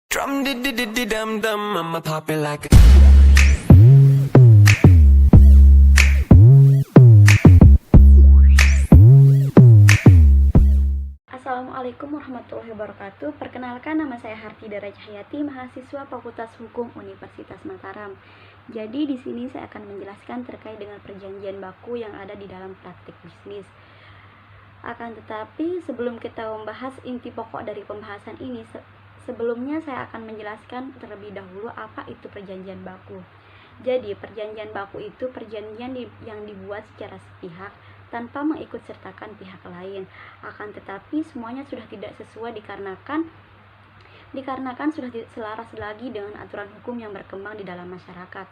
Drum di di di di dum dum, I'ma pop it like a... Assalamualaikum warahmatullahi wabarakatuh. Perkenalkan, nama saya Hartidara Cahyati, mahasiswa Fakultas Hukum Universitas Mataram. Jadi di sini saya akan menjelaskan terkait dengan perjanjian baku yang ada di dalam praktik bisnis. Akan tetapi sebelum kita membahas inti pokok dari pembahasan ini, sebelumnya saya akan menjelaskan terlebih dahulu apa itu perjanjian baku. Jadi perjanjian baku itu perjanjian yang dibuat secara sepihak tanpa mengikut sertakan pihak lain. Akan tetapi semuanya sudah tidak sesuai dikarenakan sudah tidak selaras lagi dengan aturan hukum yang berkembang di dalam masyarakat.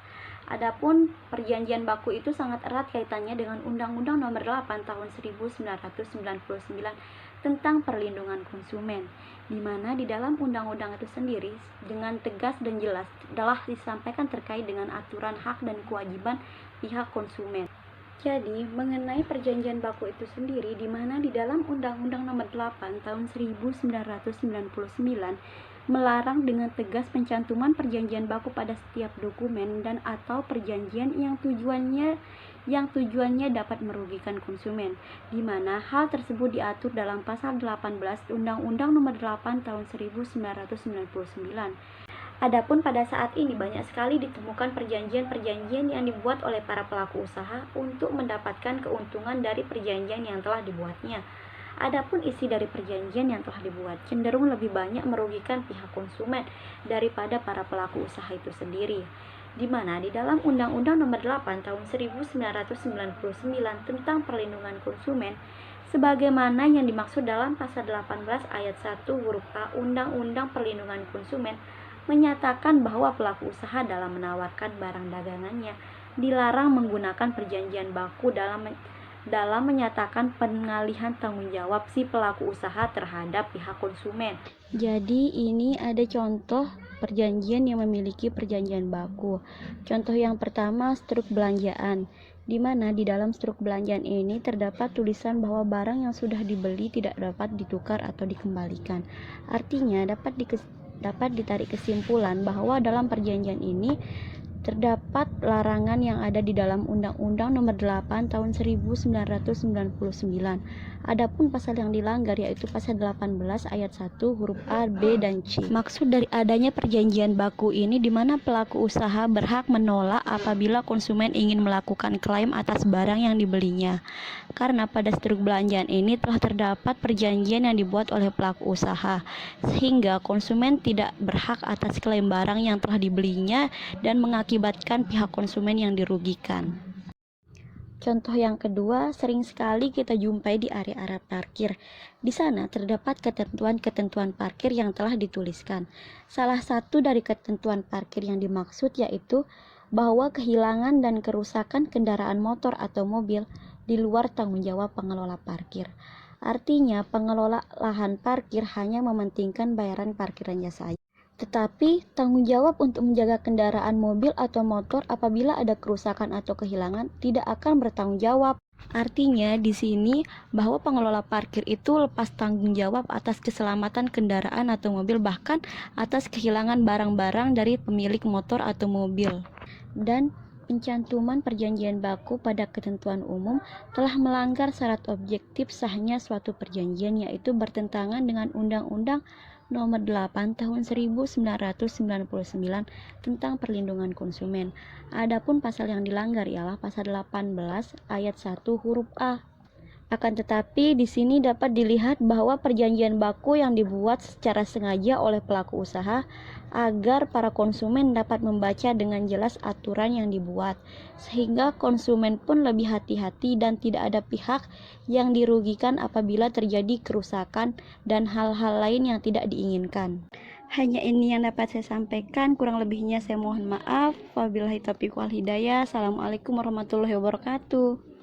Adapun perjanjian baku itu sangat erat kaitannya dengan Undang-Undang Nomor 8 Tahun 1999 tentang perlindungan konsumen, di mana di dalam undang-undang itu sendiri dengan tegas dan jelas telah disampaikan terkait dengan aturan hak dan kewajiban pihak konsumen. Jadi, mengenai perjanjian baku itu sendiri, di mana di dalam Undang-Undang Nomor 8 Tahun 1999 melarang dengan tegas pencantuman perjanjian baku pada setiap dokumen dan atau perjanjian yang tujuannya dapat merugikan konsumen, di mana hal tersebut diatur dalam pasal 18 Undang-Undang Nomor 8 Tahun 1999. Adapun pada saat ini banyak sekali ditemukan perjanjian-perjanjian yang dibuat oleh para pelaku usaha untuk mendapatkan keuntungan dari perjanjian yang telah dibuatnya. Adapun isi dari perjanjian yang telah dibuat cenderung lebih banyak merugikan pihak konsumen daripada para pelaku usaha itu sendiri. Di mana di dalam Undang-Undang Nomor 8 Tahun 1999 tentang perlindungan konsumen, sebagaimana yang dimaksud dalam pasal 18 ayat 1 huruf A Undang-Undang Perlindungan Konsumen, menyatakan bahwa pelaku usaha dalam menawarkan barang dagangannya dilarang menggunakan perjanjian baku dalam menyatakan pengalihan tanggung jawab si pelaku usaha terhadap pihak konsumen. Jadi ini ada contoh perjanjian yang memiliki perjanjian baku. Contoh yang pertama, struk belanjaan, di mana di dalam struk belanjaan ini terdapat tulisan bahwa barang yang sudah dibeli tidak dapat ditukar atau dikembalikan. Artinya dapat ditarik kesimpulan bahwa dalam perjanjian ini terdapat larangan yang ada di dalam Undang-Undang Nomor 8 Tahun 1999. Adapun pasal yang dilanggar yaitu pasal 18 ayat 1 huruf A, B, dan C. Maksud dari adanya perjanjian baku ini di mana pelaku usaha berhak menolak apabila konsumen ingin melakukan klaim atas barang yang dibelinya. Karena pada struk belanjaan ini telah terdapat perjanjian yang dibuat oleh pelaku usaha, sehingga konsumen tidak berhak atas klaim barang yang telah dibelinya dan mengakibatkan pihak konsumen yang dirugikan. Contoh yang kedua, sering sekali kita jumpai di area parkir. Di sana terdapat ketentuan-ketentuan parkir yang telah dituliskan. Salah satu dari ketentuan parkir yang dimaksud yaitu bahwa kehilangan dan kerusakan kendaraan motor atau mobil di luar tanggung jawab pengelola parkir. Artinya, pengelola lahan parkir hanya mementingkan bayaran parkirannya saja. Tetapi tanggung jawab untuk menjaga kendaraan mobil atau motor apabila ada kerusakan atau kehilangan tidak akan bertanggung jawab. Artinya di sini bahwa pengelola parkir itu lepas tanggung jawab atas keselamatan kendaraan atau mobil, bahkan atas kehilangan barang-barang dari pemilik motor atau mobil. Dan pencantuman perjanjian baku pada ketentuan umum telah melanggar syarat objektif sahnya suatu perjanjian, yaitu bertentangan dengan Undang-Undang Nomor 8 Tahun 1999 tentang perlindungan konsumen. Adapun pasal yang dilanggar ialah pasal 18 ayat 1 huruf A. Akan tetapi di sini dapat dilihat bahwa perjanjian baku yang dibuat secara sengaja oleh pelaku usaha agar para konsumen dapat membaca dengan jelas aturan yang dibuat, sehingga konsumen pun lebih hati-hati dan tidak ada pihak yang dirugikan apabila terjadi kerusakan dan hal-hal lain yang tidak diinginkan. Hanya ini yang dapat saya sampaikan, kurang lebihnya saya mohon maaf. Wabillahi taufiq wal hidayah. Assalamualaikum warahmatullahi wabarakatuh.